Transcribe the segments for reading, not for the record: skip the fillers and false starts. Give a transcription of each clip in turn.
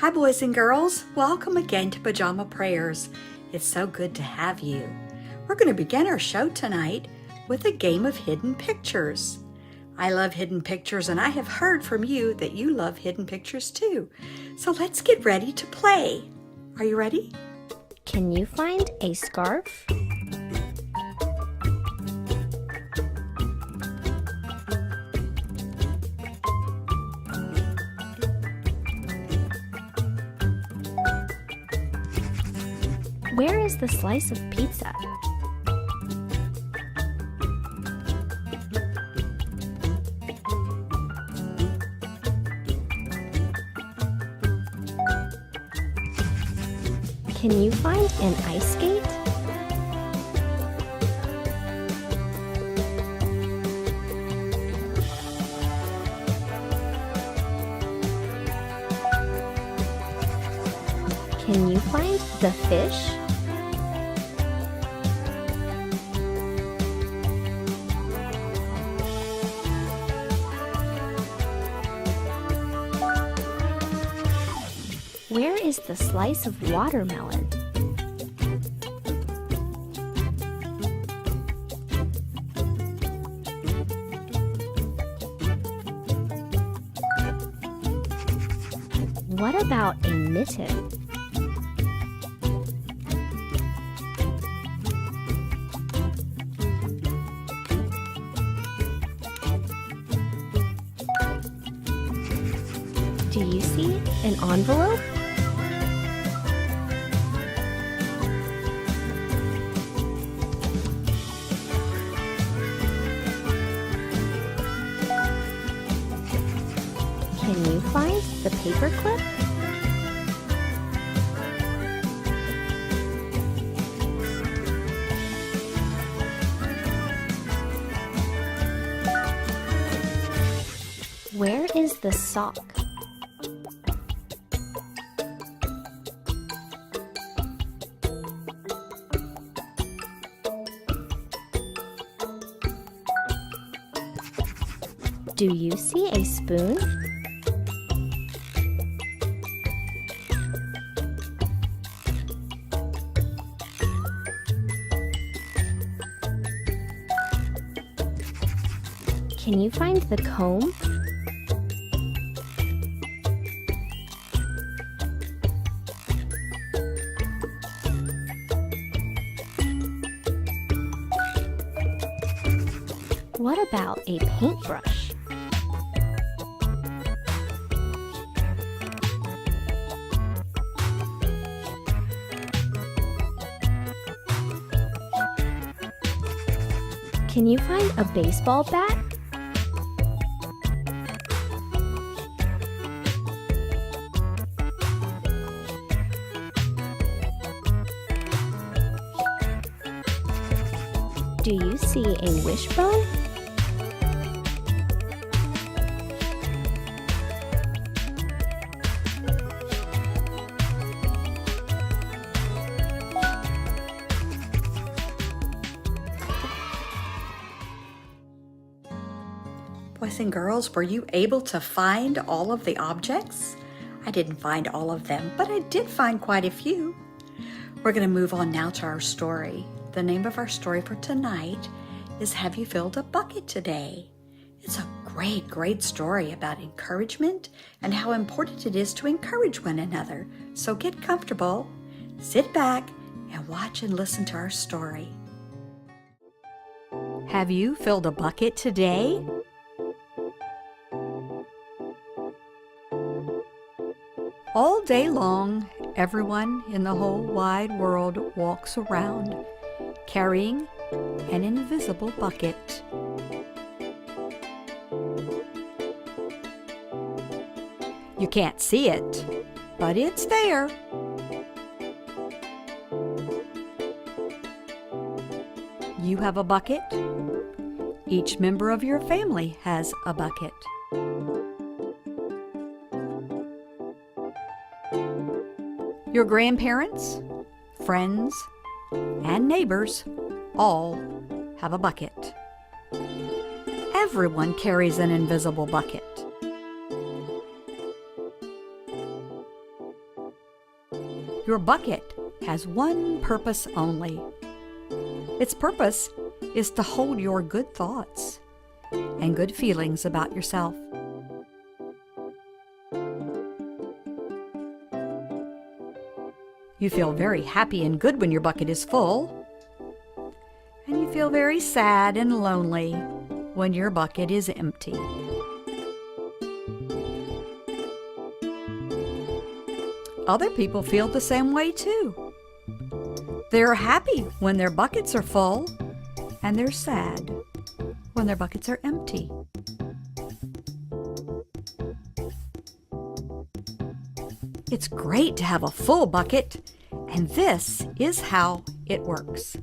Hi boys and girls, welcome again to Pajama Prayers. It's so good to have you. We're going to begin our show tonight with a game of hidden pictures. I love hidden pictures and I have heard from you that you love hidden pictures too. So let's get ready to play. Are you ready? Can you find a scarf? Where is the slice of pizza? Can you find an ice skate? Can you find the fish? Where is the slice of watermelon? What about a mitten? Do you see an envelope? Can you find the paper clip? Where is the sock? Do you see a spoon? Can you find the comb? What about a paintbrush? Can you find a baseball bat? Do you see a wishbone? Boys and girls, were you able to find all of the objects? I didn't find all of them, but I did find quite a few. We're going to move on now to our story. The name of our story for tonight is Have You Filled a Bucket Today? It's a great, great story about encouragement and how important it is to encourage one another. So get comfortable, sit back, and watch and listen to our story. Have you filled a bucket today? All day long, everyone in the whole wide world walks around carrying an invisible bucket. You can't see it, but it's there. You have a bucket. Each member of your family has a bucket. Your grandparents, friends, and neighbors all have a bucket. Everyone carries an invisible bucket. Your bucket has one purpose only. Its purpose is to hold your good thoughts and good feelings about yourself. You feel very happy and good when your bucket is full, and you feel very sad and lonely when your bucket is empty. Other people feel the same way too. They're happy when their buckets are full, and they're sad when their buckets are empty. It's great to have a full bucket, and this is how it works.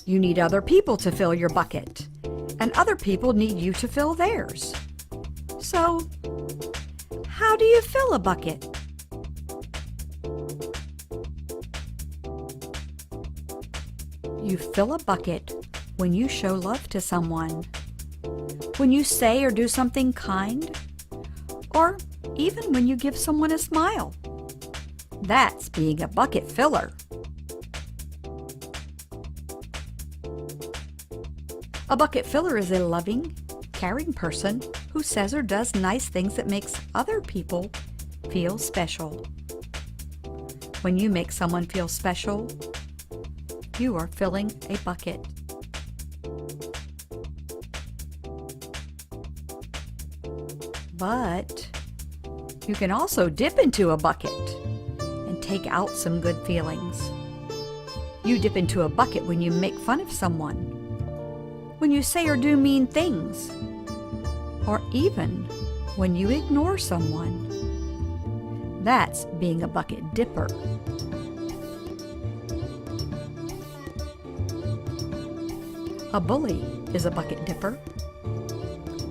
You need other people to fill your bucket, and other people need you to fill theirs. So, how do you fill a bucket? You fill a bucket when you show love to someone, when you say or do something kind, or even when you give someone a smile. That's being a bucket filler. A bucket filler is a loving, caring person who says or does nice things that makes other people feel special. When you make someone feel special, you are filling a bucket. But you can also dip into a bucket and take out some good feelings. You dip into a bucket when you make fun of someone, when you say or do mean things, or even when you ignore someone. That's being a bucket dipper. A bully is a bucket dipper.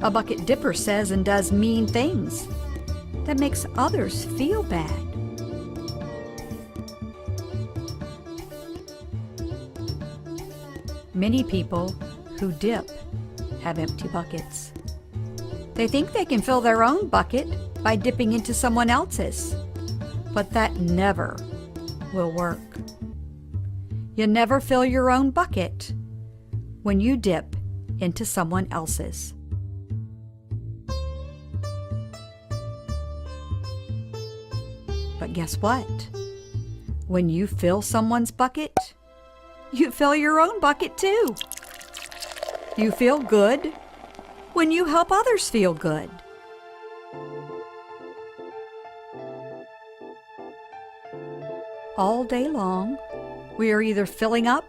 A bucket dipper says and does mean things that makes others feel bad. Many people who dip have empty buckets. They think they can fill their own bucket by dipping into someone else's, but that never will work. You never fill your own bucket when you dip into someone else's. But guess what? When you fill someone's bucket, you fill your own bucket too. You feel good when you help others feel good. All day long, we are either filling up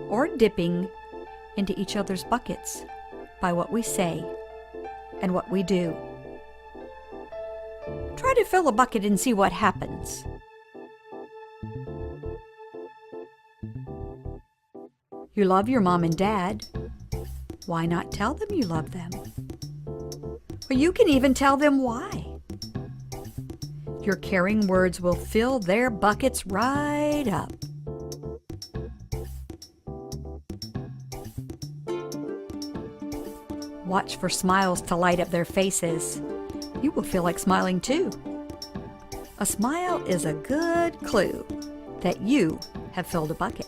or dipping into each other's buckets by what we say and what we do. Try to fill a bucket and see what happens. You love your mom and dad. Why not tell them you love them? Or you can even tell them why. Your caring words will fill their buckets right up. Watch for smiles to light up their faces. You will feel like smiling too. A smile is a good clue that you have filled a bucket.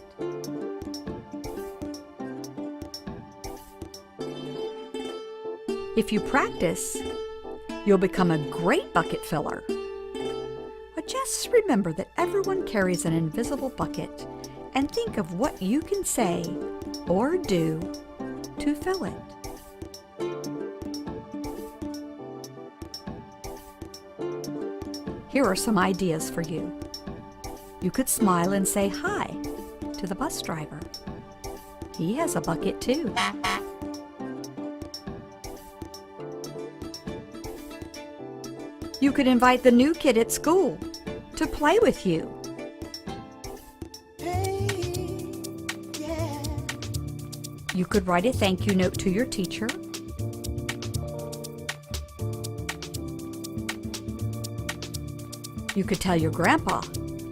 If you practice, you'll become a great bucket filler. But just remember that everyone carries an invisible bucket, and think of what you can say or do to fill it. Here are some ideas for you. You could smile and say hi to the bus driver. He has a bucket too. You could invite the new kid at school to play with you. You could write a thank you note to your teacher. You could tell your grandpa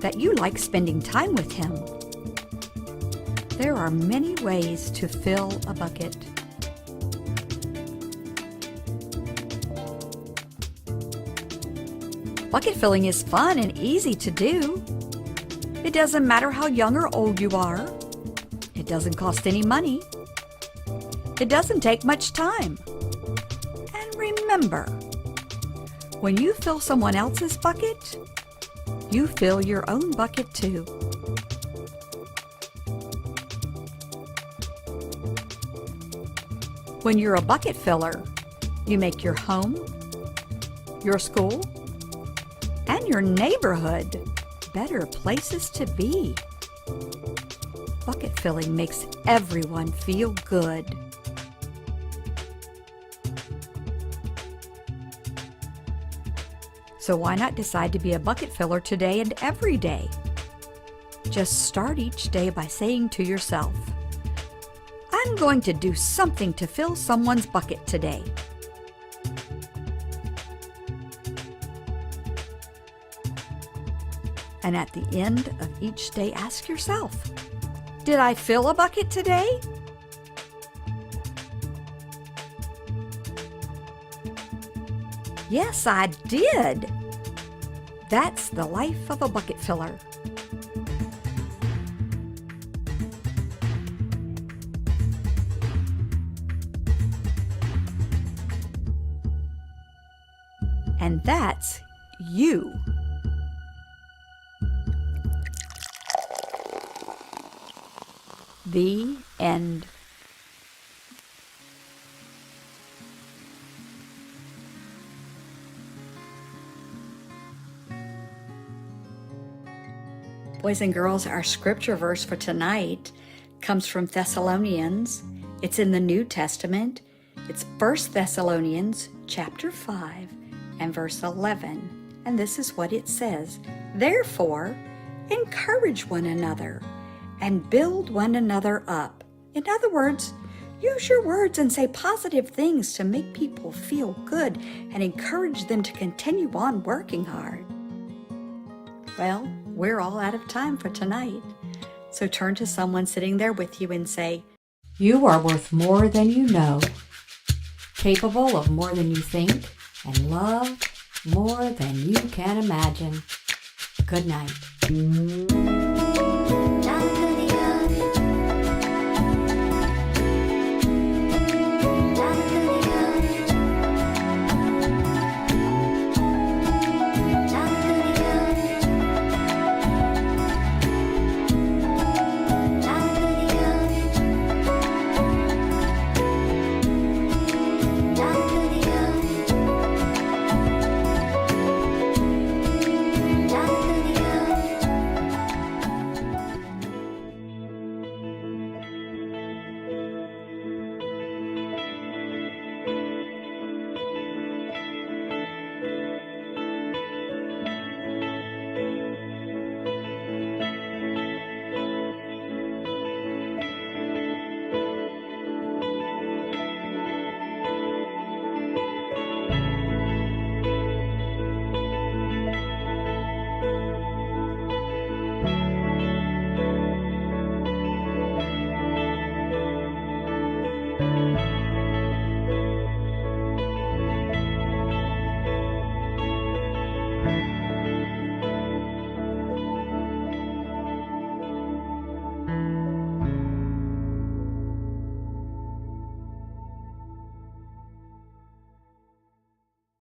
that you like spending time with him. There are many ways to fill a bucket. Bucket filling is fun and easy to do. It doesn't matter how young or old you are. It doesn't cost any money. It doesn't take much time. And remember, when you fill someone else's bucket, you fill your own bucket too. When you're a bucket filler, you make your home, your school, and your neighborhood better places to be. Bucket filling makes everyone feel good. So why not decide to be a bucket filler today and every day? Just start each day by saying to yourself, I'm going to do something to fill someone's bucket today. And at the end of each day, ask yourself, did I fill a bucket today? Yes, I did. That's the life of a bucket filler. And that's you. The end. Boys and girls, our scripture verse for tonight comes from Thessalonians. It's in the New Testament. It's 1 Thessalonians chapter 5 and verse 11. And this is what it says. Therefore, encourage one another and build one another up. In other words, use your words and say positive things to make people feel good and encourage them to continue on working hard. Well, we're all out of time for tonight. So turn to someone sitting there with you and say, you are worth more than you know, capable of more than you think, and loved more than you can imagine. Good night.